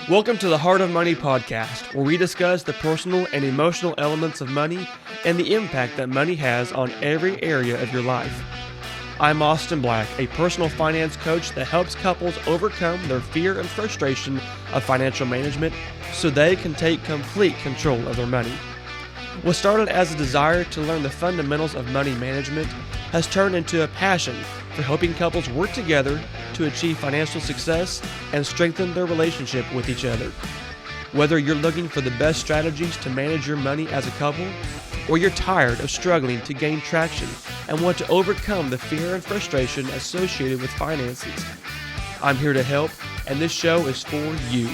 Welcome to the Heart of Money podcast, where we discuss the personal and emotional elements of money and the impact that money has on every area of your life. I'm Austin Black, a personal finance coach that helps couples overcome their fear and frustration of financial management so they can take complete control of their money. What started as a desire to learn the fundamentals of money management has turned into a passion for helping couples work together to achieve financial success and strengthen their relationship with each other. Whether you're looking for the best strategies to manage your money as a couple, or you're tired of struggling to gain traction and want to overcome the fear and frustration associated with finances, I'm here to help, and this show is for you.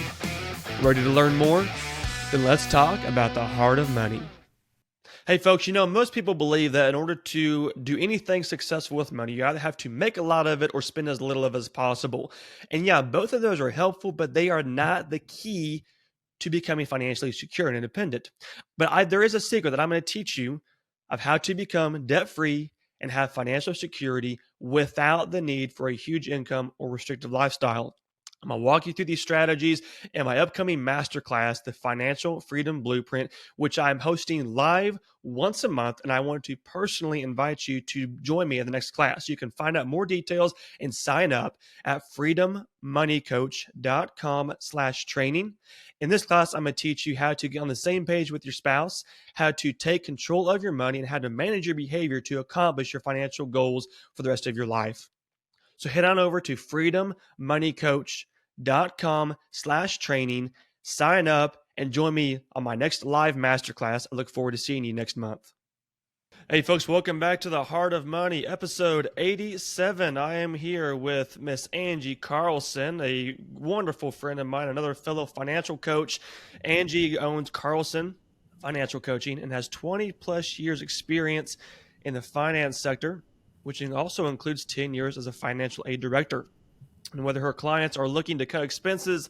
Ready to learn more? Then let's talk about the heart of money. Hey folks, most people believe that in order to do anything successful with money, you either have to make a lot of it or spend as little of it as possible. And yeah, both of those are helpful, but they are not the key to becoming financially secure and independent. But there is a secret that I'm going to teach you of how to become debt-free and have financial security without the need for a huge income or restrictive lifestyle. I'm going to walk you through these strategies in my upcoming masterclass, the Financial Freedom Blueprint, which I'm hosting live once a month. And I want to personally invite you to join me in the next class. You can find out more details and sign up at freedommoneycoach.com/training. In this class, I'm going to teach you how to get on the same page with your spouse, how to take control of your money, and how to manage your behavior to accomplish your financial goals for the rest of your life. So head on over to freedommoneycoach.com/training, sign up, and join me on my next live masterclass. I look forward to seeing you next month. Hey folks, welcome back to the Heart of Money, episode 87. I am here with Miss Angie Carlson, a wonderful friend of mine, another fellow financial coach. Angie owns Carlson Financial Coaching and has 20 plus years experience in the finance sector, which also includes 10 years as a financial aid director. And whether her clients are looking to cut expenses,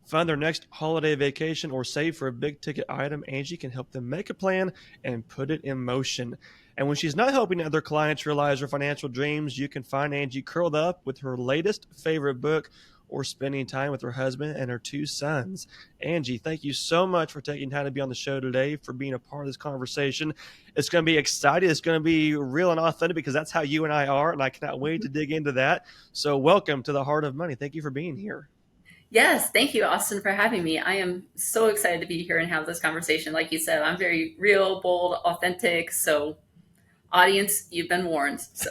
fund their next holiday vacation, or save for a big ticket item, Angie can help them make a plan and put it in motion. And when she's not helping other clients realize their financial dreams, you can find Angie curled up with her latest favorite book or spending time with her husband and her two sons. Angie, thank you so much for taking time to be on the show today, for being a part of this conversation. It's going to be exciting. It's going to be real and authentic because that's how you and I are, and I cannot wait to dig into that. So welcome to the Heart of Money. Thank you for being here. Yes, thank you, Austin, for having me. I am so excited to be here and have this conversation. Like you said, I'm very real, bold, authentic. So, audience, you've been warned. So,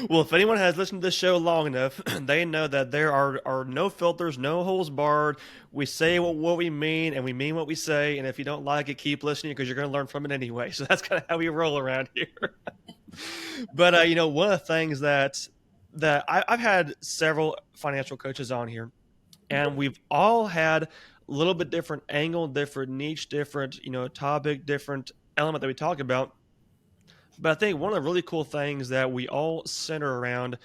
Well, if anyone has listened to this show long enough, they know that there are no filters, no holes barred. We say what we mean, and we mean what we say. And if you don't like it, keep listening because you're going to learn from it anyway. So that's kind of how we roll around here. But one of the things that I've had several financial coaches on here, and we've all had a little bit different angle, different niche, different topic, different element that we talk about. But I think one of the really cool things that we all center around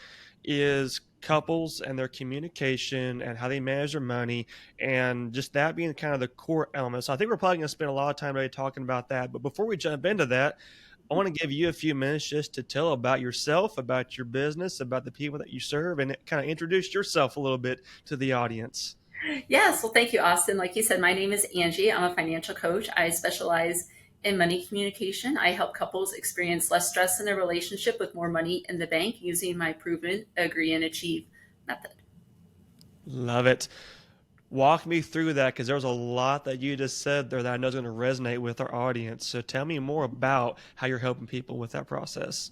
is couples and their communication and how they manage their money, and just that being kind of the core element. So I think we're probably going to spend a lot of time today talking about that. But before we jump into that, I want to give you a few minutes just to tell about yourself, about your business, about the people that you serve, and kind of introduce yourself a little bit to the audience. yes, well, thank you, Austin. Like you said, my name is Angie. I'm a financial coach. I specialize in money communication. I help couples experience less stress in their relationship with more money in the bank using my proven agree and achieve method. Love it. Walk me through that because there was a lot that you just said there that I know is going to resonate with our audience. So tell me more about how you're helping people with that process.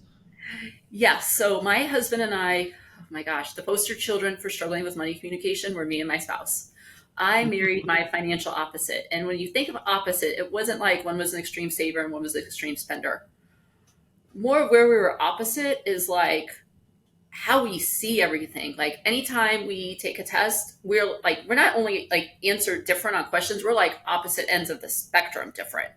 Yes, so my husband and I, oh my gosh, the poster children for struggling with money communication were me and my spouse. I married my financial opposite. And when you think of opposite, it wasn't like one was an extreme saver and one was an extreme spender. More where we were opposite is like how we see everything. Like anytime we take a test, we're not only like answer different on questions, we're like opposite ends of the spectrum different.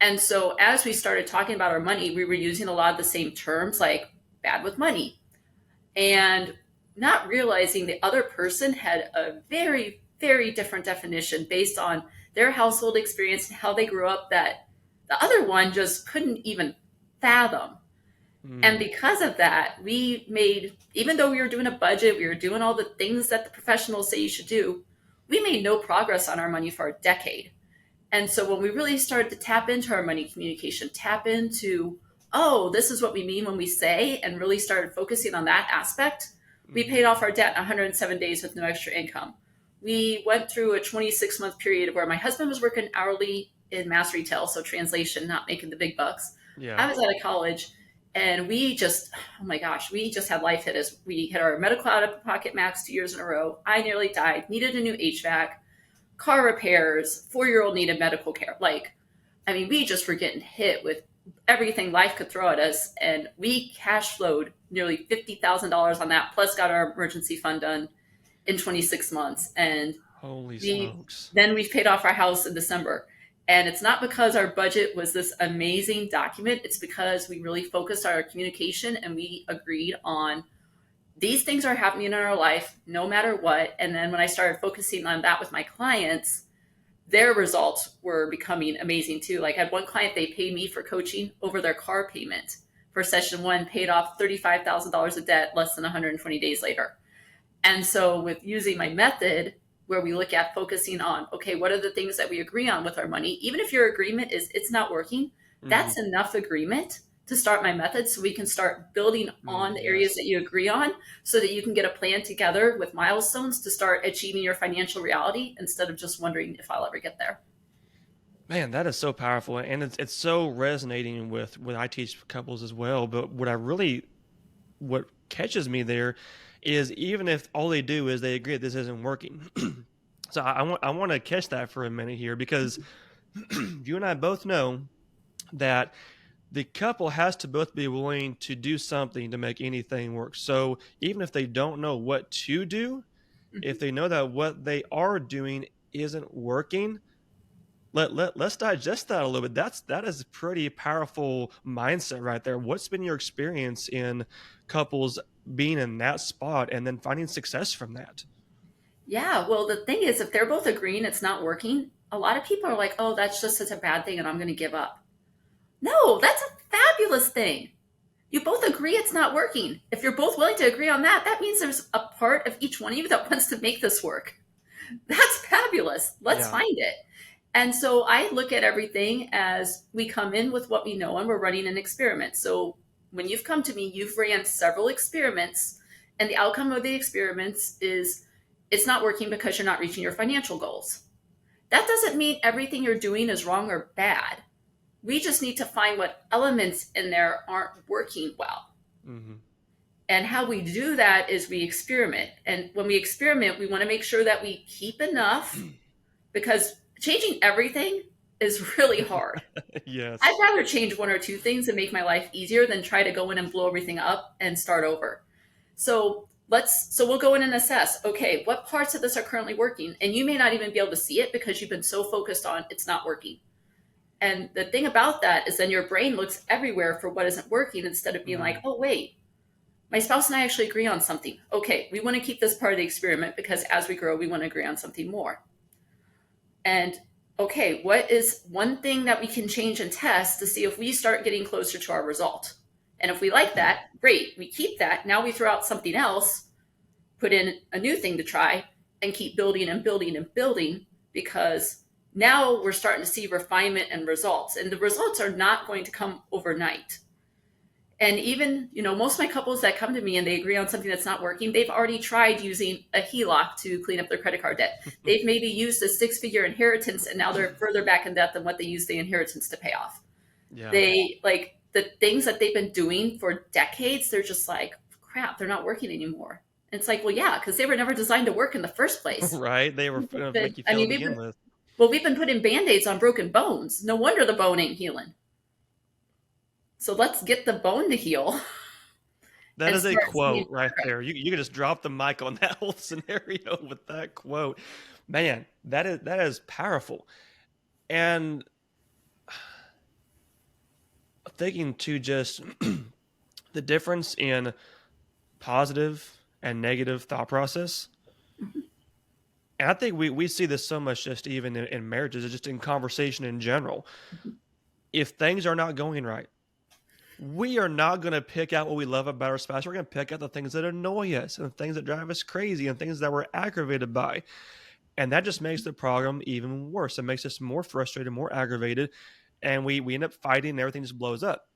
And so as we started talking about our money, we were using a lot of the same terms like bad with money and not realizing the other person had a very, very different definition based on their household experience and how they grew up that the other one just couldn't even fathom. And because of that, we made, even though we were doing a budget, we were doing all the things that the professionals say you should do, we made no progress on our money for a decade. And so when we really started to tap into our money communication, tap into, oh, this is what we mean when we say, and really started focusing on that aspect, we paid off our debt in 107 days with no extra income. We went through a 26-month period where my husband was working hourly in mass retail, so translation, not making the big bucks. Yeah. I was out of college, and we just, oh my gosh, we just had life hit us. We hit our medical out of pocket max 2 years in a row. I nearly died, needed a new HVAC, car repairs, 4-year-old needed medical care. We just were getting hit with everything life could throw at us. And we cash flowed nearly $50,000 on that, plus got our emergency fund done in 26 months. And Holy smokes. then we paid off our house in December. And it's not because our budget was this amazing document. It's because we really focused our communication and we agreed on these things are happening in our life no matter what. And then when I started focusing on that with my clients, their results were becoming amazing too. Like I had one client, they paid me for coaching over their car payment for session 1, paid off $35,000 of debt less than 120 days later. And so with using my method, where we look at focusing on, okay, what are the things that we agree on with our money? Even if your agreement is it's not working, that's enough agreement to start my method so we can start building on the areas that you agree on so that you can get a plan together with milestones to start achieving your financial reality instead of just wondering if I'll ever get there. Man, that is so powerful. And it's so resonating with what I teach couples as well. But what catches me there is even if all they do is they agree that this isn't working. So I want to catch that for a minute here, because you and I both know that the couple has to both be willing to do something to make anything work. So even if they don't know what to do, if they know that what they are doing isn't working, let's digest that a little bit. That is a pretty powerful mindset right there. What's been your experience in couples being in that spot and then finding success from that? Yeah, well, the thing is, if they're both agreeing it's not working, a lot of people are like, oh, that's just such a bad thing and I'm going to give up. No, that's a fabulous thing. You both agree it's not working. If you're both willing to agree on that, that means there's a part of each one of you that wants to make this work. That's fabulous. Let's find it. And so I look at everything as we come in with what we know and we're running an experiment. So when you've come to me, you've ran several experiments, and the outcome of the experiments is it's not working because you're not reaching your financial goals. That doesn't mean everything you're doing is wrong or bad. We just need to find what elements in there aren't working well. And how we do that is we experiment. And when we experiment, we want to make sure that we keep enough, because changing everything is really hard. Yes. I'd rather change 1 or 2 things and make my life easier than try to go in and blow everything up and start over. So we'll go in and assess, okay, what parts of this are currently working? And you may not even be able to see it because you've been so focused on it's not working. And the thing about that is then your brain looks everywhere for what isn't working instead of being like, oh, wait, my spouse and I actually agree on something. Okay, we want to keep this part of the experiment because as we grow, we want to agree on something more. And okay, what is one thing that we can change and test to see if we start getting closer to our result? And if we like that, great, we keep that. Now we throw out something else, put in a new thing to try, and keep building and building and building, because now we're starting to see refinement and results. And the results are not going to come overnight. And even, most of my couples that come to me and they agree on something that's not working, they've already tried using a HELOC to clean up their credit card debt. They've maybe used a 6-figure inheritance and now they're further back in debt than what they used the inheritance to pay off. Yeah. They the things that they've been doing for decades, they're just like, crap, they're not working anymore. And it's like, well, yeah, because they were never designed to work in the first place. Right. They were going to make you feel to begin with. Well, we've been putting Band-Aids on broken bones. No wonder the bone ain't healing. So let's get the bone to heal. That is a quote right there. You can just drop the mic on that whole scenario with that quote. Man, that is powerful. And thinking to just the difference in positive and negative thought process. And I think we see this so much just even in marriages, just in conversation in general. If things are not going right, we are not going to pick out what we love about our spouse. We're going to pick out the things that annoy us and the things that drive us crazy and things that we're aggravated by. And that just makes the problem even worse. It makes us more frustrated, more aggravated, and we end up fighting and everything just blows up.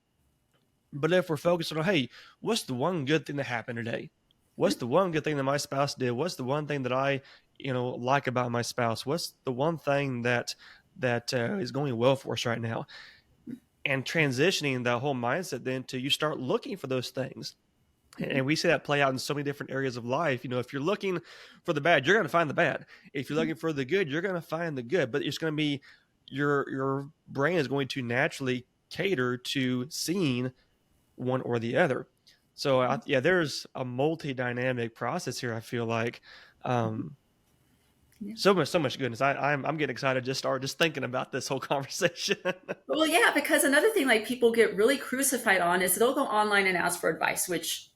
But if we're focused on, hey, what's the one good thing that happened today? What's the one good thing that my spouse did? What's the one thing that I, like about my spouse? What's the one thing that is going well for us right now? And transitioning that whole mindset then to you start looking for those things. And we see that play out in so many different areas of life. If you're looking for the bad, you're going to find the bad. If you're looking for the good, you're going to find the good. But it's going to be your brain is going to naturally cater to seeing one or the other. So yeah, there's a multi-dynamic process here. I feel like Yeah. so much goodness. I'm getting excited just thinking about this whole conversation. Well, yeah, because another thing like people get really crucified on is they'll go online and ask for advice, which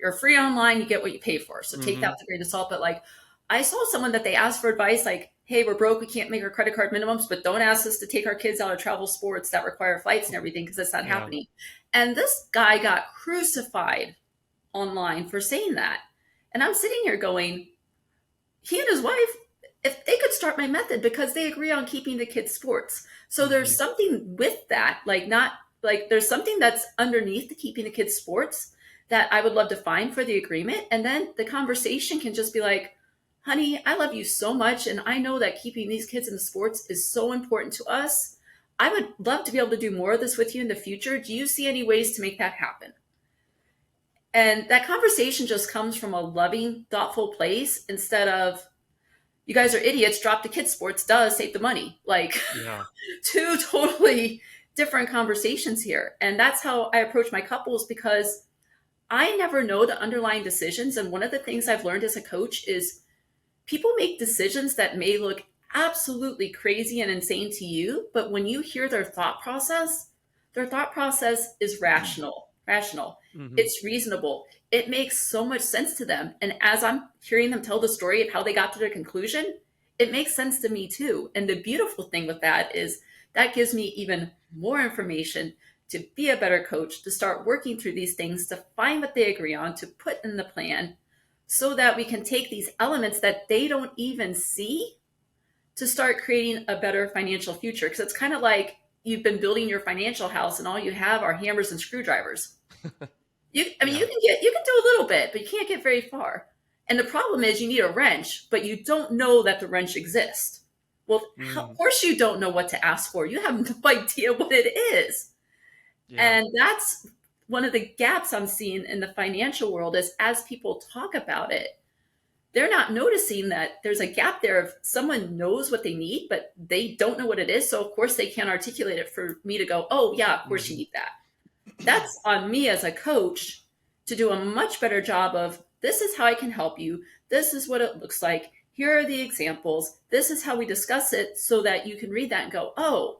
you're free online, you get what you pay for. So take that with a grain of salt. But like I saw someone that they asked for advice like, hey, we're broke, we can't make our credit card minimums, but don't ask us to take our kids out of travel sports that require flights and everything because that's not Yeah. happening. And this guy got crucified online for saying that. And I'm sitting here going, he and his wife, if they could start my method because they agree on keeping the kids sports. So there's something with that, like not like there's something that's underneath the keeping the kids sports that I would love to find for the agreement. And then the conversation can just be like, honey, I love you so much. And I know that keeping these kids in the sports is so important to us. I would love to be able to do more of this with you in the future. Do you see any ways to make that happen? And that conversation just comes from a loving, thoughtful place instead of, you guys are idiots, drop the kids' sports, does save the money. Like Yeah. two totally different conversations here. And that's how I approach my couples because I never know the underlying decisions. And one of the things I've learned as a coach is people make decisions that may look absolutely crazy and insane to you, but when you hear their thought process is rational. It's reasonable. It makes so much sense to them. And as I'm hearing them tell the story of how they got to their conclusion, it makes sense to me too. And the beautiful thing with that is that gives me even more information to be a better coach, to start working through these things, to find what they agree on, to put in the plan so that we can take these elements that they don't even see to start creating a better financial future. Because it's kind of like you've been building your financial house and all you have are hammers and screwdrivers. You can do a little bit, but you can't get very far. And the problem is you need a wrench, but you don't know that the wrench exists. Well, of course you don't know what to ask for. You have no idea what it is. Yeah. And that's one of the gaps I'm seeing in the financial world is as people talk about it, they're not noticing that there's a gap there of someone knows what they need, but they don't know what it is. So of course they can't articulate it for me to go, oh yeah, of course you need that. That's on me as a coach to do a much better job of this is how I can help you. This is what it looks like. Here are the examples. This is how we discuss it so that you can read that and go, oh,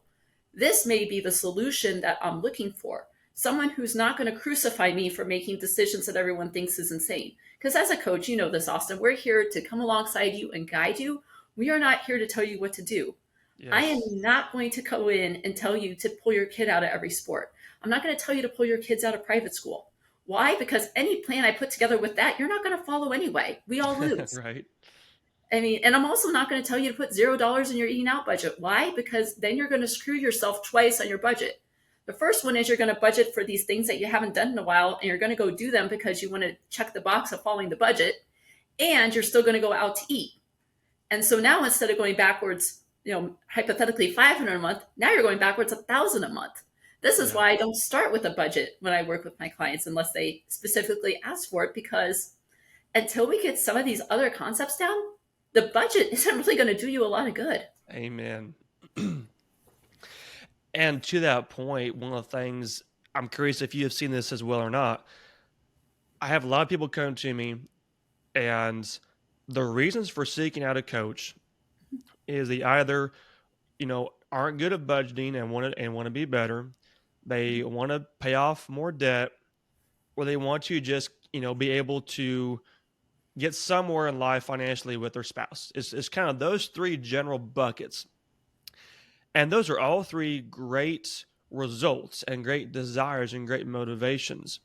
this may be the solution that I'm looking for. Someone who's not going to crucify me for making decisions that everyone thinks is insane. Because as a coach, you know this, Austin, we're here to come alongside you and guide you. We are not here to tell you what to do. Yes. I am not going to go in and tell you to pull your kid out of every sport. I'm not going to tell you to pull your kids out of private school. Why? Because any plan I put together with that, you're not going to follow anyway. We all lose. Right. I mean, and I'm also not going to tell you to put $0 in your eating out budget. Why? Because then you're going to screw yourself twice on your budget. The first one is you're going to budget for these things that you haven't done in a while, and you're going to go do them because you want to check the box of following the budget, and you're still going to go out to eat. And so now instead of going backwards, hypothetically 500 a month, now you're going backwards 1,000 a month. This is why I don't start with a budget when I work with my clients unless they specifically ask for it, because until we get some of these other concepts down, the budget isn't really going to do you a lot of good. Amen. And to that point, one of the things, I'm curious if you have seen this as well or not, I have a lot of people come to me, and the reasons for seeking out a coach is they either, aren't good at budgeting and want to be better. They want to pay off more debt, or they want to just, be able to get somewhere in life financially with their spouse. It's kind of those three general buckets. And those are all 3 great results and great desires and great motivations.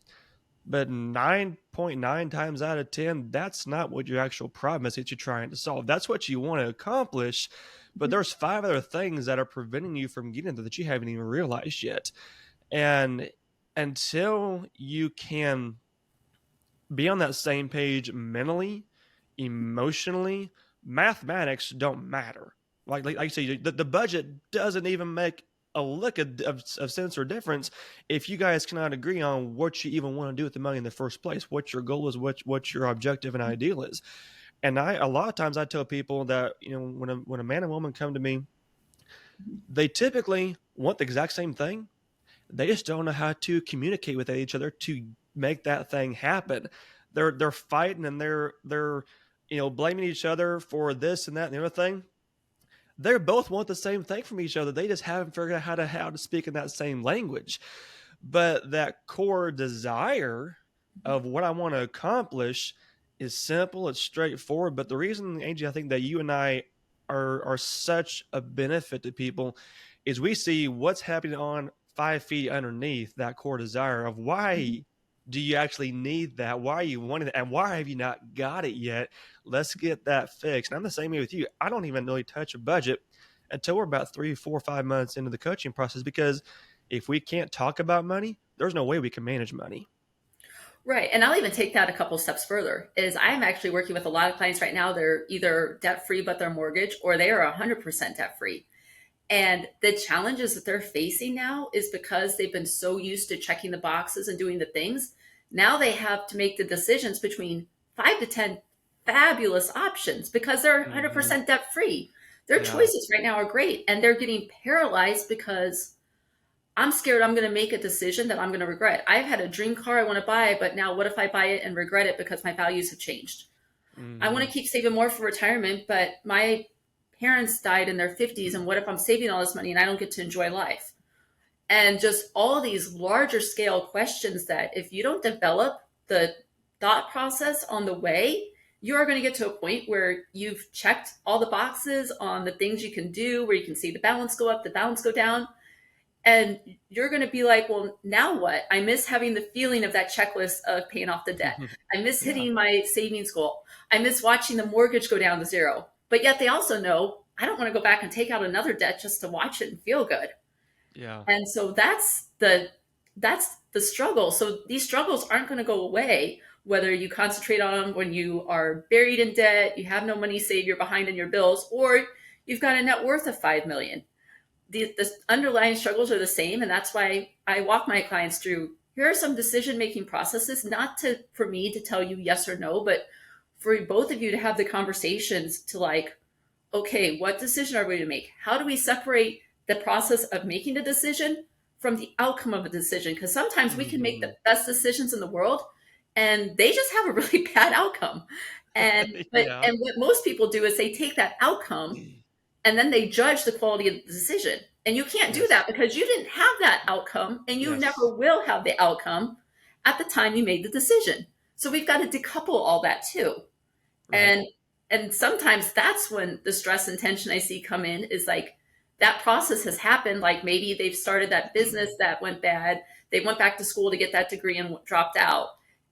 But 9.9 times out of 10, that's not what your actual problem is that you're trying to solve. That's what you want to accomplish. But there's five other things that are preventing you from getting there that you haven't even realized yet. And until you can be on that same page mentally, emotionally, mathematics don't matter. Like you say, the budget doesn't even make a lick of sense or difference if you guys cannot agree on what you even want to do with the money in the first place, what your goal is, what your objective and ideal is. And a lot of times I tell people that, when a man and woman come to me, they typically want the exact same thing. They just don't know how to communicate with each other to make that thing happen. They're fighting, and they're blaming each other for this and that and the other thing. They both want the same thing from each other. They just haven't figured out how to speak in that same language. But that core desire of what I want to accomplish is simple, it's straightforward. But the reason, Angie, I think that you and I are such a benefit to people is we see what's happening on 5 feet underneath that core desire of why do you actually need that? Why are you wanting it? And why have you not got it yet? Let's get that fixed. And I'm the same way with you. I don't even really touch a budget until we're about 3, 4, 5 months into the coaching process, because if we can't talk about money, there's no way we can manage money. Right. And I'll even take that a couple steps further is I'm actually working with a lot of clients right now. They're either debt free, but they're mortgage, or they are 100% debt free. And the challenges that they're facing now is because they've been so used to checking the boxes and doing the things. Now they have to make the decisions between 5 to 10 fabulous options because they're 100% debt free. Their choices right now are great. And they're getting paralyzed because I'm scared I'm going to make a decision that I'm going to regret. I've had a dream car I want to buy, but now what if I buy it and regret it because my values have changed? I want to keep saving more for retirement, but my parents died in their 50s. And what if I'm saving all this money and I don't get to enjoy life? And just all these larger scale questions that if you don't develop the thought process on the way, you are going to get to a point where you've checked all the boxes on the things you can do, where you can see the balance go up, the balance go down. And you're going to be like, well, now what? I miss having the feeling of that checklist of paying off the debt. I miss hitting my savings goal. I miss watching the mortgage go down to zero. But yet they also know I don't want to go back and take out another debt just to watch it and feel good. Yeah. And so that's the struggle. So these struggles aren't going to go away whether you concentrate on them when you are buried in debt, you have no money saved, you're behind in your bills, or you've got a net worth of 5 million. The underlying struggles are the same. And that's why I walk my clients through, here are some decision-making processes, not for me to tell you yes or no, but for both of you to have the conversations to like, okay, what decision are we going to make? How do we separate the process of making a decision from the outcome of a decision? Because sometimes we can make the best decisions in the world and they just have a really bad outcome. And what most people do is they take that outcome and then they judge the quality of the decision. And you can't do that because you didn't have that outcome and you never will have the outcome at the time you made the decision. So we've got to decouple all that too. Right. And sometimes that's when the stress and tension I see come in is like that process has happened. Like maybe they've started that business that went bad. They went back to school to get that degree and dropped out.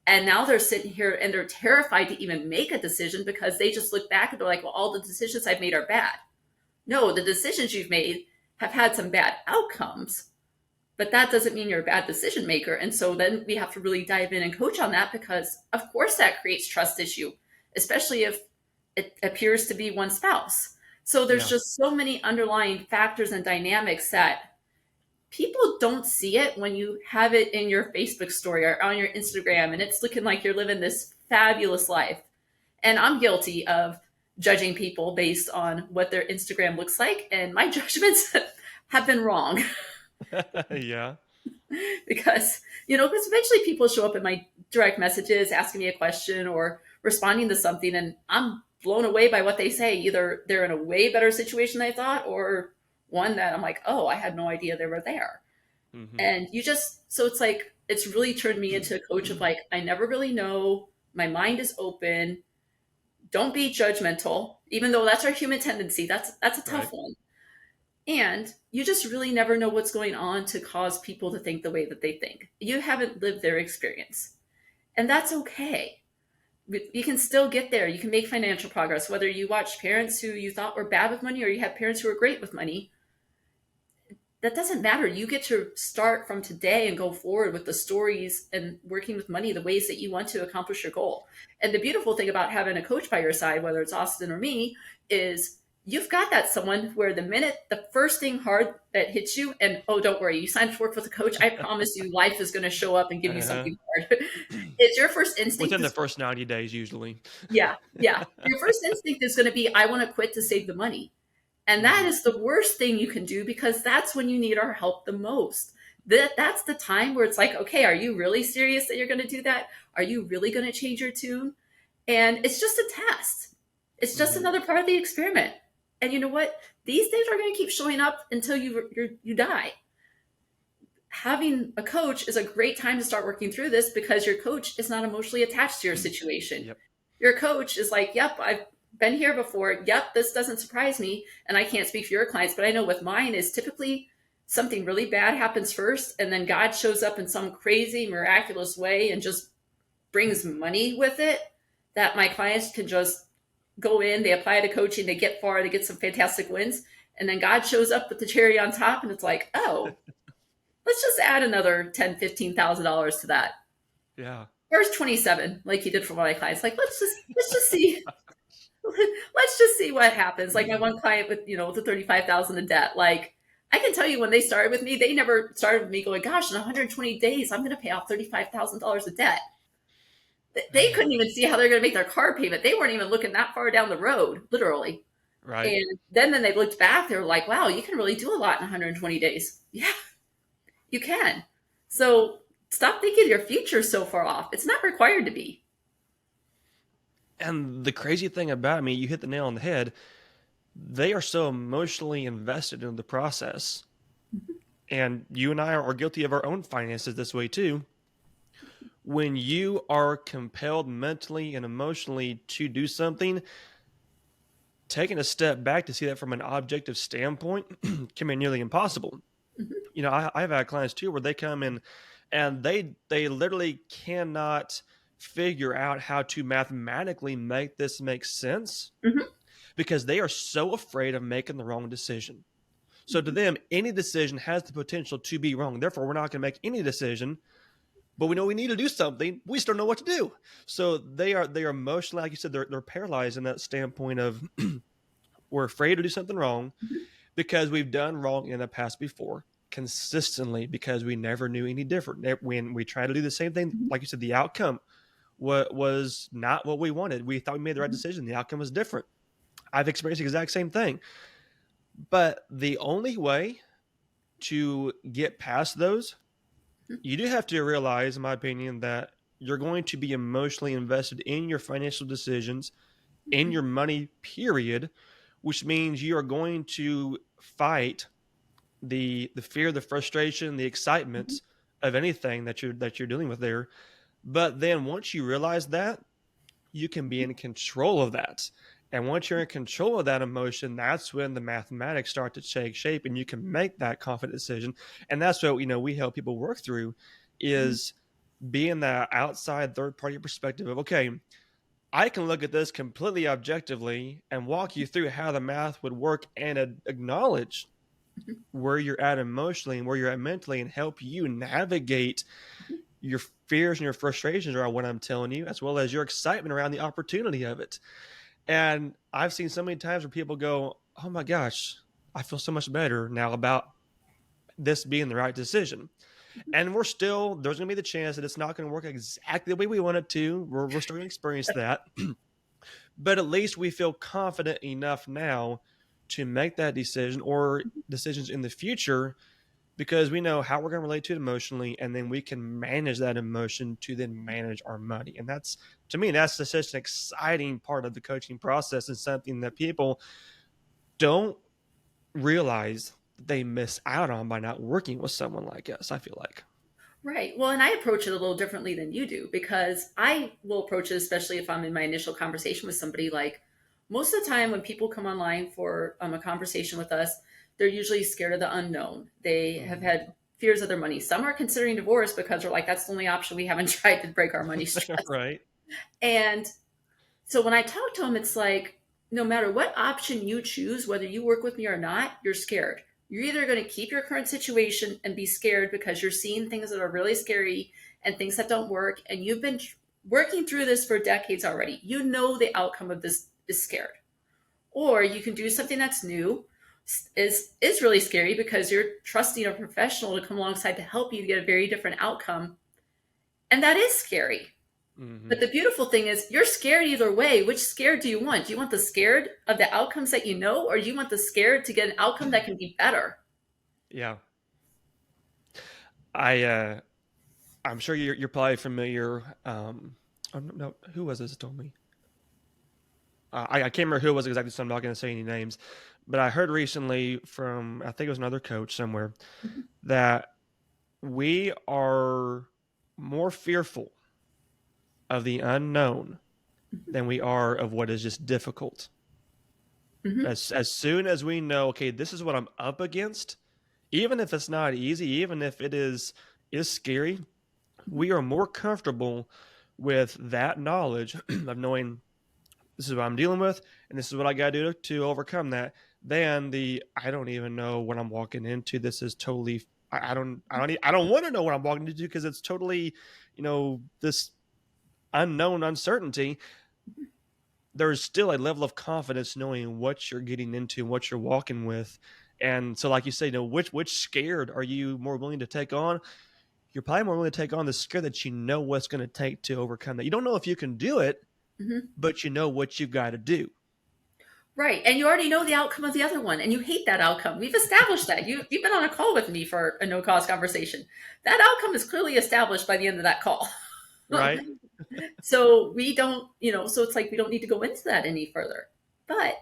And now they're sitting here and they're terrified to even make a decision because they just look back and they're like, well, all the decisions I've made are bad. No, the decisions you've made have had some bad outcomes, but that doesn't mean you're a bad decision maker. And so then we have to really dive in and coach on that because of course that creates trust issue, especially if it appears to be one spouse. So there's just so many underlying factors and dynamics that people don't see it when you have it in your Facebook story or on your Instagram and it's looking like you're living this fabulous life. And I'm guilty of judging people based on what their Instagram looks like. And my judgments have been wrong. Yeah. Because eventually people show up in my direct messages asking me a question or responding to something. And I'm blown away by what they say. Either they're in a way better situation than I thought, or one that I'm like, oh, I had no idea they were there. And so it's like, it's really turned me into a coach of like, I never really know. My mind is open. Don't be judgmental, even though that's our human tendency. That's a tough one. And you just really never know what's going on to cause people to think the way that they think. You haven't lived their experience. And that's okay. You can still get there. You can make financial progress, whether you watch parents who you thought were bad with money or you have parents who are great with money. That doesn't matter. You get to start from today and go forward with the stories and working with money the ways that you want to accomplish your goal. And the beautiful thing about having a coach by your side, whether it's Austin or me, is you've got that someone where the minute the first thing hard that hits you, and oh, don't worry, you signed to work with a coach, I promise you life is going to show up and give you Uh-huh. something hard. It's your first instinct. Within the first 90 days, usually. Yeah, yeah. Your first instinct is going to be, I want to quit to save the money. And that is the worst thing you can do, because that's when you need our help the most. That's the time where it's like, okay, are you really serious that you're going to do that? Are you really going to change your tune? And it's just a test. It's just another part of the experiment. And you know what? These things are going to keep showing up until you die. Having a coach is a great time to start working through this, because your coach is not emotionally attached to your situation. Yep. Your coach is like, yep, I've been here before. Yep, this doesn't surprise me. And I can't speak for your clients, but I know with mine is typically something really bad happens first, and then God shows up in some crazy, miraculous way and just brings money with it, that my clients can just go in, they apply to coaching, they get far, they get some fantastic wins. And then God shows up with the cherry on top, and it's like, oh, let's just add another $10,000, $15,000 to that. Yeah. Where's 27, like he did for my clients? Like, let's just see. Let's just see what happens. Like my one client with, the 35,000 in debt. Like, I can tell you, when they started with me, they never started with me going, gosh, in 120 days, I'm going to pay off $35,000 of debt. They couldn't even see how they're going to make their car payment. They weren't even looking that far down the road, literally. Right. And then they looked back, they were like, wow, you can really do a lot in 120 days. Yeah, you can. So stop thinking your future so far off. It's not required to be. And the crazy thing about me, you hit the nail on the head. They are so emotionally invested in the process. And you and I are guilty of our own finances this way too. When you are compelled mentally and emotionally to do something, taking a step back to see that from an objective standpoint can be nearly impossible. I've had clients too where they come in and they literally cannot figure out how to mathematically make this make sense because they are so afraid of making the wrong decision. So to them, any decision has the potential to be wrong. Therefore, we're not going to make any decision, but we know we need to do something. We just don't know what to do. So they are emotionally, like you said, they're paralyzed in that standpoint of we're afraid to do something wrong because we've done wrong in the past before consistently, because we never knew any different. When we try to do the same thing, like you said, the outcome was not what we wanted. We thought we made the right decision. The outcome was different. I've experienced the exact same thing. But the only way to get past those, you do have to realize, in my opinion, that you're going to be emotionally invested in your financial decisions, in your money, period, which means you are going to fight the fear, the frustration, the excitement of anything that you're dealing with there. But then once you realize that, you can be in control of that. And once you're in control of that emotion, that's when the mathematics start to take shape and you can make that confident decision. And that's what, we help people work through, is being that outside third party perspective of, okay, I can look at this completely objectively and walk you through how the math would work and acknowledge where you're at emotionally and where you're at mentally and help you navigate your fears and your frustrations around what I'm telling you, as well as your excitement around the opportunity of it. And I've seen so many times where people go, oh my gosh, I feel so much better now about this being the right decision. And there's going to be the chance that it's not going to work exactly the way we want it to. We're still going to experience that. But at least we feel confident enough now to make that decision or decisions in the future, because we know how we're going to relate to it emotionally, and then we can manage that emotion to then manage our money. And that's, to me, that's such an exciting part of the coaching process, and something that people don't realize they miss out on by not working with someone like us, I feel like. Right. Well, and I approach it a little differently than you do, because I will approach it, especially if I'm in my initial conversation with somebody, like most of the time when people come online for a conversation with us, they're usually scared of the unknown. They have had fears of their money. Some are considering divorce because they're like, that's the only option we haven't tried to break our money stress. Right. And so when I talk to them, it's like, no matter what option you choose, whether you work with me or not, you're scared. You're either going to keep your current situation and be scared because you're seeing things that are really scary and things that don't work. And you've been working through this for decades already. You know the outcome of this is scared. Or you can do something that's new, is really scary because you're trusting a professional to come alongside to help you get a very different outcome. And that is scary. Mm-hmm. But the beautiful thing is you're scared either way. Which scared do you want? Do you want the scared of the outcomes that you know, or do you want the scared to get an outcome that can be better? Yeah. I'm sure you're probably familiar. No, who was this that told me? I can't remember who it was exactly, so I'm not going to say any names. But I heard recently from, I think it was another coach somewhere, that we are more fearful of the unknown than we are of what is just difficult. Mm-hmm. As soon as we know, okay, this is what I'm up against, even if it's not easy, even if it is scary, we are more comfortable with that knowledge of knowing this is what I'm dealing with and this is what I got to do to overcome that, than the I don't even know what I'm walking into. This is totally I don't want to know what I'm walking into because it's totally, this unknown uncertainty. There's still a level of confidence knowing what you're getting into and what you're walking with. And so, like you say, which scared are you more willing to take on? You're probably more willing to take on the scare that you know what's going to take to overcome that. You don't know if you can do it, but you know what you've got to do. Right. And you already know the outcome of the other one, and you hate that outcome. We've established that. You've been on a call with me for a no-cost conversation. That outcome is clearly established by the end of that call. Right. So we don't, so it's like we don't need to go into that any further. But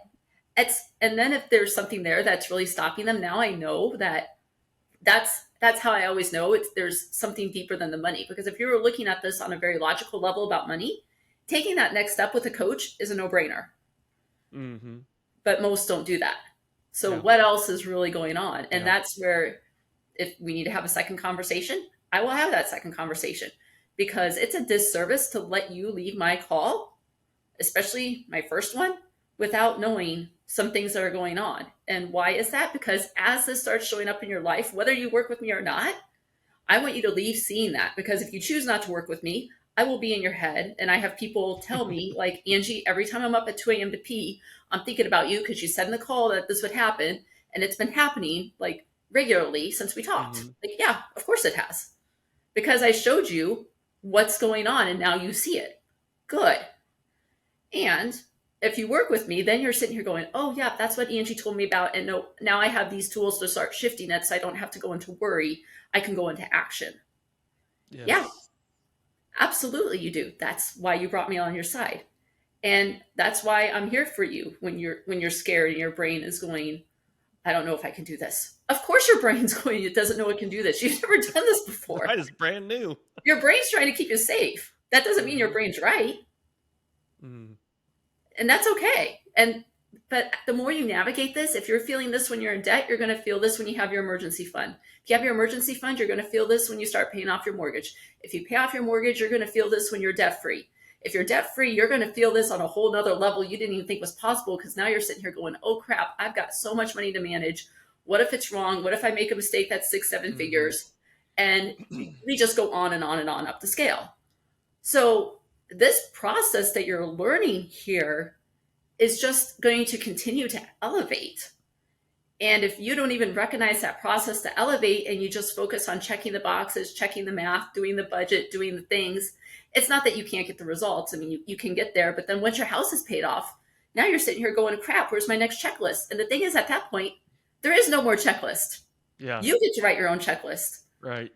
and then if there's something there that's really stopping them, now I know that's how I always know there's something deeper than the money. Because if you were looking at this on a very logical level about money, taking that next step with a coach is a no-brainer. Mm-hmm. But most don't do that. So Yeah. what else is really going on? And that's where, if we need to have a second conversation, I will have that second conversation, because it's a disservice to let you leave my call, especially my first one, without knowing some things that are going on. And why is that? Because as this starts showing up in your life, whether you work with me or not, I want you to leave seeing that. Because if you choose not to work with me, I will be in your head. And I have people tell me, like, Angie, every time I'm up at 2 a.m. to pee, I'm thinking about you because you said in the call that this would happen. And it's been happening like regularly since we talked. Mm-hmm. Like, yeah, of course it has. Because I showed you what's going on and now you see it. Good. And if you work with me, then you're sitting here going, oh, yeah, that's what Angie told me about. And no, now I have these tools to start shifting it so I don't have to go into worry. I can go into action. Yes. Yeah, absolutely you do. That's why you brought me on your side. And that's why I'm here for you when you're scared and your brain is going, I don't know if I can do this. Of course your brain's going, it doesn't know it can do this. You've never done this before. Right, it's brand new. Your brain's trying to keep you safe. That doesn't mean your brain's right. Mm. And that's okay. But the more you navigate this, if you're feeling this when you're in debt, you're going to feel this when you have your emergency fund. If you have your emergency fund, you're going to feel this when you start paying off your mortgage. If you pay off your mortgage, you're going to feel this when you're debt free. If you're debt free, you're going to feel this on a whole nother level you didn't even think was possible, because now you're sitting here going, oh crap, I've got so much money to manage. What if it's wrong? What if I make a mistake that's 6-7 figures? And we just go on and on and on up the scale. So this process that you're learning here is just going to continue to elevate. And if you don't even recognize that process to elevate and you just focus on checking the boxes, checking the math, doing the budget, doing the things, it's not that you can't get the results. I mean, you can get there, but then once your house is paid off, now you're sitting here going, crap, where's my next checklist? And the thing is, at that point, there is no more checklist. Yeah. You get to write your own checklist. Right.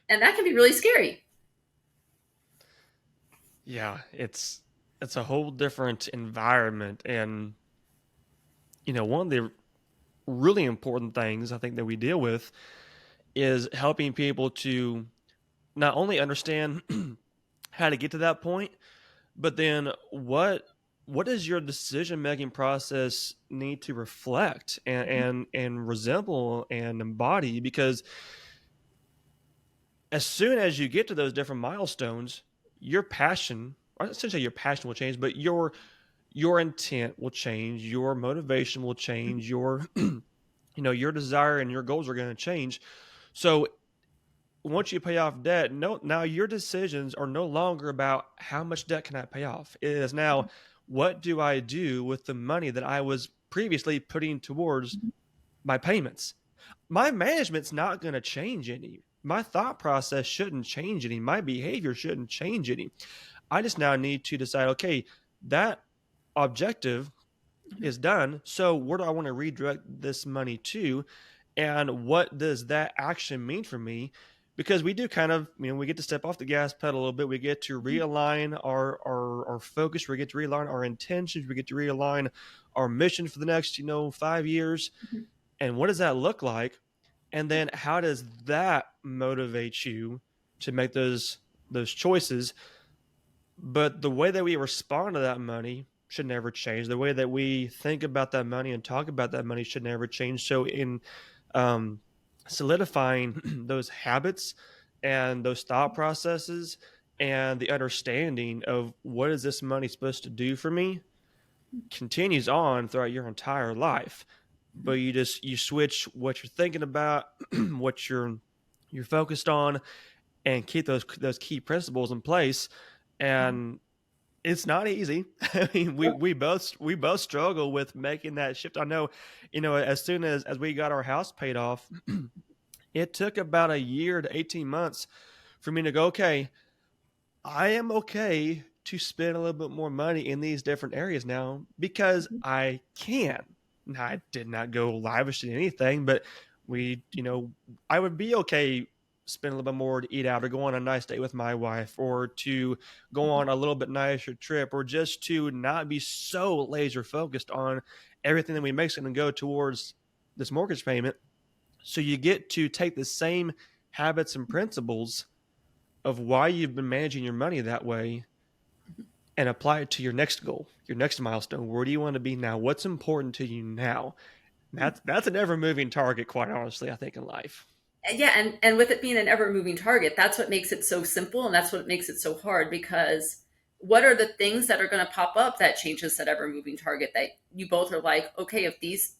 And that can be really scary. Yeah, it's a whole different environment. And, one of the really important things I think that we deal with is helping people to not only understand how to get to that point, but then what does your decision-making process need to reflect and resemble and embody? Because as soon as you get to those different milestones, your passion, or essentially your passion will change, but your intent will change, your motivation will change, your your desire and your goals are going to change. So once you pay off debt, no, now your decisions are no longer about how much debt can I pay off. It is now, what do I do with the money that I was previously putting towards my payments? My management's not going to change any. My thought process shouldn't change any. My behavior shouldn't change any. I just now need to decide, okay, that objective is done. So where do I want to redirect this money to? And what does that action mean for me? Because we do kind of, we get to step off the gas pedal a little bit. We get to realign our focus. We get to realign our intentions. We get to realign our mission for the next, 5 years. And what does that look like? And then how does that motivate you to make those choices? But the way that we respond to that money should never change. The way that we think about that money and talk about that money should never change. So in um, solidifying those habits and those thought processes and the understanding of what is this money supposed to do for me continues on throughout your entire life. But you switch what you're thinking about, what you're focused on, and keep those key principles in place. And it's not easy. I mean, we both struggle with making that shift. I know, as soon as we got our house paid off, it took about a year to 18 months for me to go, okay, I am okay to spend a little bit more money in these different areas now because I can. Now, I did not go lavish in anything, but I would be okay spend a little bit more to eat out or go on a nice date with my wife or to go on a little bit nicer trip or just to not be so laser focused on everything that we make is going to go towards this mortgage payment. So you get to take the same habits and principles of why you've been managing your money that way and apply it to your next goal, your next milestone. Where do you want to be now? What's important to you now? That's an ever moving target, quite honestly, I think, in life. Yeah, and with it being an ever moving target, that's what makes it so simple, and that's what makes it so hard, because what are the things that are going to pop up that changes that ever moving target that you both are like, okay, if these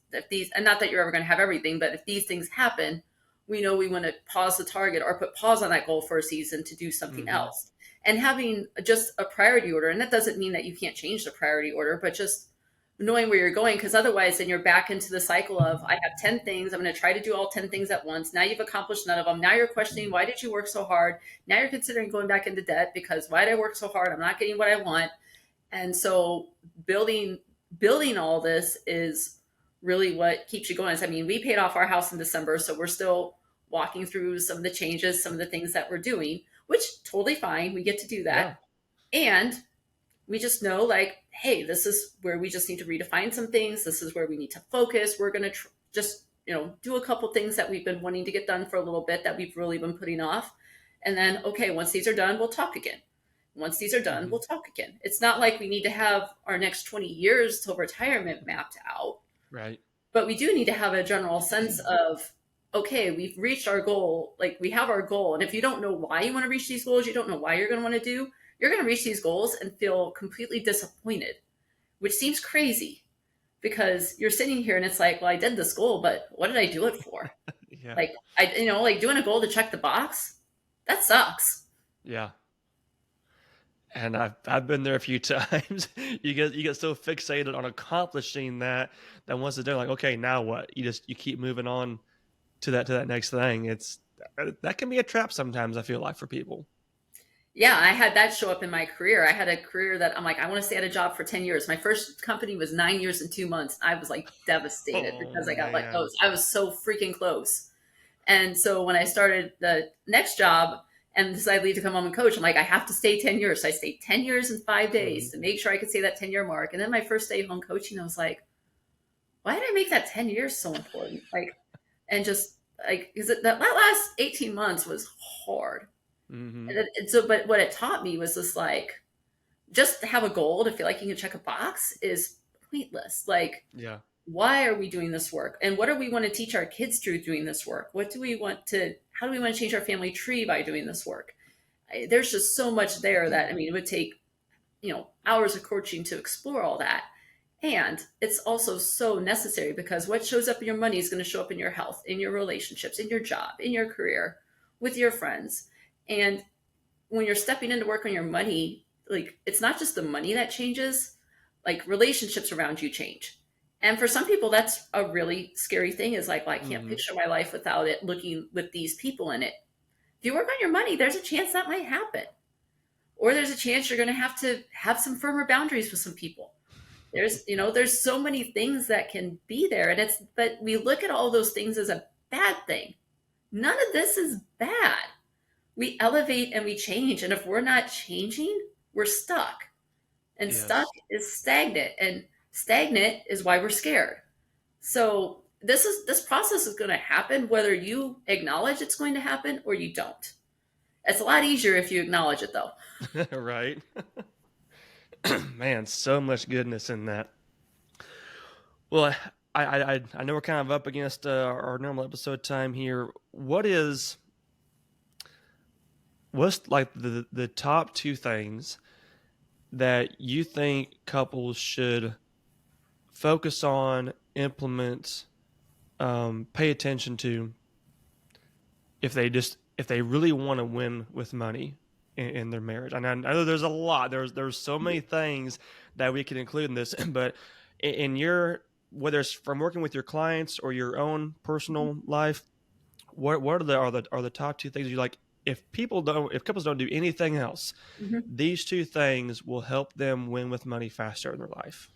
and not that you're ever going to have everything, but if these things happen, we know we want to pause the target or put pause on that goal for a season to do something Mm-hmm. else. And having just a priority order, and that doesn't mean that you can't change the priority order, but just knowing where you're going, because otherwise then you're back into the cycle of, I have 10 things, I'm going to try to do all 10 things at once. Now you've accomplished none of them. Now you're questioning, why did you work so hard? Now you're considering going back into debt because why did I work so hard? I'm not getting what I want. And so building all this is really what keeps you going. I mean, we paid off our house in December, so we're still walking through some of the changes, some of the things that we're doing, which totally fine. We get to do Yeah. that. And we just know, like, hey, this is where we just need to redefine some things. This is where we need to focus. We're going to just do a couple things that we've been wanting to get done for a little bit that we've really been putting off. And then, okay, once these are done, we'll talk again. Once these are done, Mm-hmm. we'll talk again. It's not like we need to have our next 20 years till retirement mapped out, Right. but we do need to have a general sense of, okay, we've reached our goal. Like, we have our goal. And if you don't know why you want to reach these goals, you don't know why you're going to want to do, you're going to reach these goals and feel completely disappointed, which seems crazy because you're sitting here and it's like, well, I did this goal, but what did I do it for? Yeah. Like, like doing a goal to check the box, that sucks. Yeah. And I've been there a few times. You get so fixated on accomplishing that once it's done, like, okay, now what? You keep moving on to that next thing. It's that can be a trap sometimes, I feel like, for people. Yeah, I had that show up in my career. I had a career that I'm like, I want to stay at a job for 10 years. My first company was 9 years and 2 months. I was like devastated Oh because I got let go. man. I was so freaking close. And so when I started the next job and decided to come home and coach, I'm like, I have to stay 10 years. So I stayed 10 years and 5 days Mhm. to make sure I could say that 10-year mark. And then my first day home coaching, I was like, why did I make that 10 years so important? Like, and just like, because that last 18 months was hard. Mhm. And so, but what it taught me was this, like, just to have a goal to feel like you can check a box is pointless. Like, Yeah. why are we doing this work? And what do we want to teach our kids through doing this work? What do we want to, how do we want to change our family tree by doing this work? There's just so much there that, I mean, it would take, hours of coaching to explore all that. And it's also so necessary because what shows up in your money is going to show up in your health, in your relationships, in your job, in your career, with your friends. And when you're stepping into work on your money, like it's not just the money that changes, like relationships around you change. And for some people, that's a really scary thing is like, well, I can't Hmm. picture my life without it looking with these people in it. If you work on your money, there's a chance that might happen. Or there's a chance you're going to have some firmer boundaries with some people. There's so many things that can be there. But we look at all those things as a bad thing. None of this is bad. We elevate and we change. And if we're not changing, we're stuck. And stuck Yes. is stagnant. And stagnant is why we're scared. So this process is going to happen whether you acknowledge it's going to happen or you don't. It's a lot easier if you acknowledge it though. Right. Man, so much goodness in that. Well, I know we're kind of up against our normal episode time here. What's like the top two things that you think couples should focus on, implement, pay attention to if they really want to win with money in their marriage? And I know there's a lot. There's so many things that we can include in this, but in your whether it's from working with your clients or your own personal life, what are the top two things you like? If couples don't do anything else, Mhm. these two things will help them win with money faster in their life.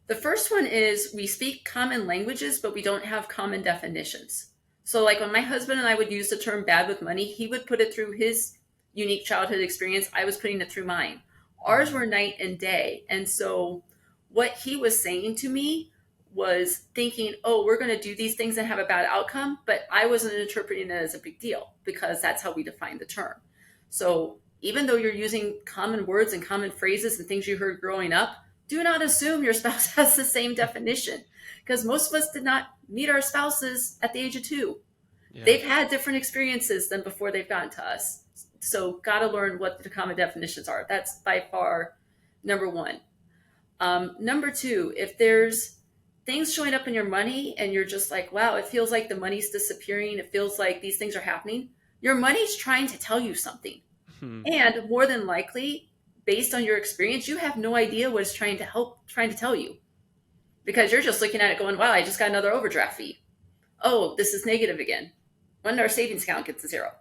The first one is we speak common languages, but we don't have common definitions. So, like when my husband and I would use the term bad with money, he would put it through his unique childhood experience. I was putting it through mine. Ours Mm. were night and day. And so, what he was saying to me was thinking, oh, we're going to do these things and have a bad outcome. But I wasn't interpreting it as a big deal because that's how we define the term. So, even though you're using common words and common phrases and things you heard growing up, do not assume your spouse has the same definition because most of us did not meet our spouses at the age of 2. Yeah. They've had different experiences than before they've gotten to us. So, got to learn what the common definitions are. That's by far number one. Number two, if there's things showing up in your money and you're just like, wow, it feels like the money's disappearing, it feels like these things are happening, your money's trying to tell you something. Hmm. And more than likely, based on your experience, you have no idea what it's trying to tell you because you're just looking at it going, wow, I just got another overdraft fee. Oh, this is negative again. When our savings account gets to zero.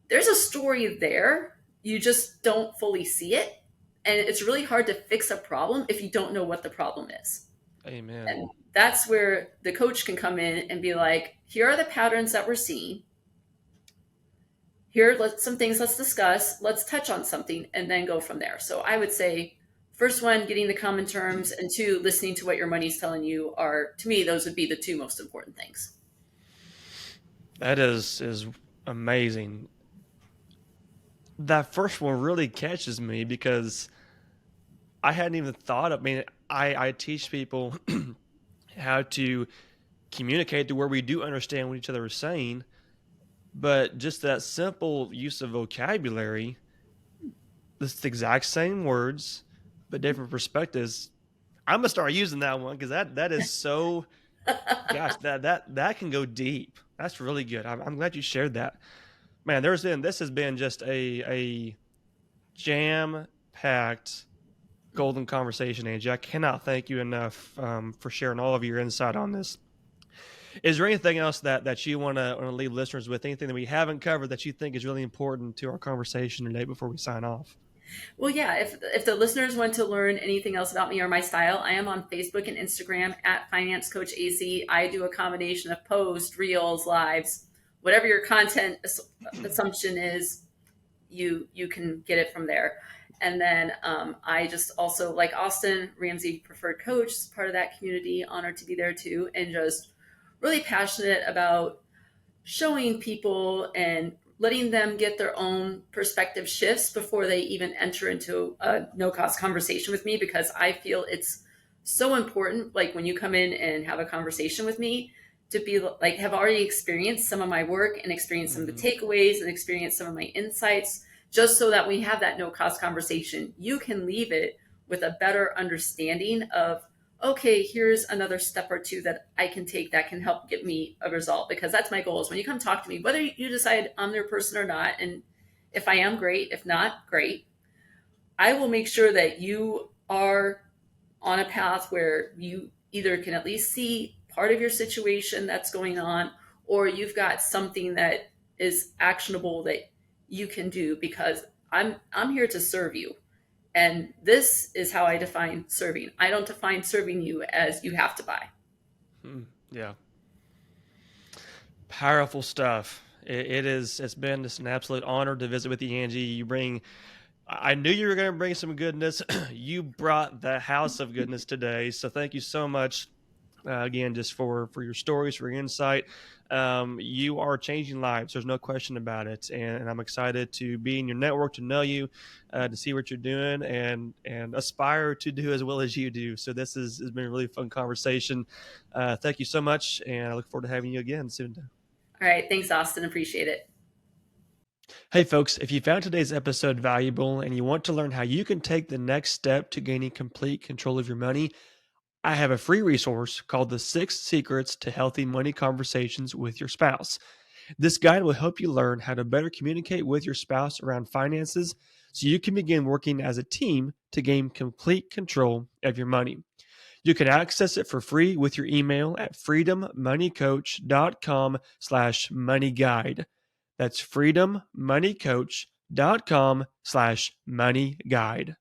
There's a story there. You just don't fully see it. And it's really hard to fix a problem if you don't know what the problem is. Amen. And that's where the coach can come in and be like, here are the patterns that we're seeing. Here, some things let's discuss, let's touch on something, and then go from there. So I would say, first one, getting the common terms, and two, listening to what your money's telling you are, to me, those would be the two most important things. That is amazing. That first one really catches me because I hadn't even thought of. I mean, I teach people how to communicate to where we do understand what each other is saying, but just that simple use of vocabulary, it's the exact same words, but different perspectives. I'm gonna start using that one because that is so. Gosh, that can go deep. That's really good. I'm glad you shared that. Man, this has been just a jam packed golden conversation, Angie. I cannot thank you enough for sharing all of your insight on this. Is there anything else that you want to leave listeners with? Anything that we haven't covered that you think is really important to our conversation today before we sign off? Well, yeah, if the listeners want to learn anything else about me or my style, I am on Facebook and Instagram at Finance Coach AC. I do a combination of posts, reels, lives, whatever your content assumption is, you can get it from there. And then I just also like Austin Ramsey Preferred Coach, is part of that community. Honored to be there too, and just really passionate about showing people and letting them get their own perspective shifts before they even enter into a no cost conversation with me, because I feel it's so important. Like when you come in and have a conversation with me, to be like, have already experienced some of my work and experienced some of the takeaways and experienced some of my insights, just so that we have that no cost conversation. You can leave it with a better understanding of, okay, here's another step or two that I can take that can help get me a result. Because that's my goal, is when you come talk to me, whether you decide I'm their person or not, and if I am, great. If not, great. I will make sure that you are on a path where you either can at least see part of your situation that's going on, or you've got something that is actionable that you can do, because I'm here to serve you. And this is how I define serving. I don't define serving you as you have to buy. Yeah. Powerful stuff. It's been just an absolute honor to visit with you, Angie. I knew you were going to bring some goodness. You brought the house of goodness today. So thank you so much, again, just for your stories, for your insight. You are changing lives. There's no question about it. And I'm excited to be in your network, to know you, to see what you're doing, and aspire to do as well as you do. So this has been a really fun conversation. Thank you so much. And I look forward to having you again soon. All right. Thanks, Austin. Appreciate it. Hey folks, if you found today's episode valuable and you want to learn how you can take the next step to gaining complete control of your money, I have a free resource called The 6 Secrets to Healthy Money Conversations with Your Spouse. This guide will help you learn how to better communicate with your spouse around finances so you can begin working as a team to gain complete control of your money. You can access it for free with your email at freedommoneycoach.com/moneyguide. That's freedommoneycoach.com/moneyguide.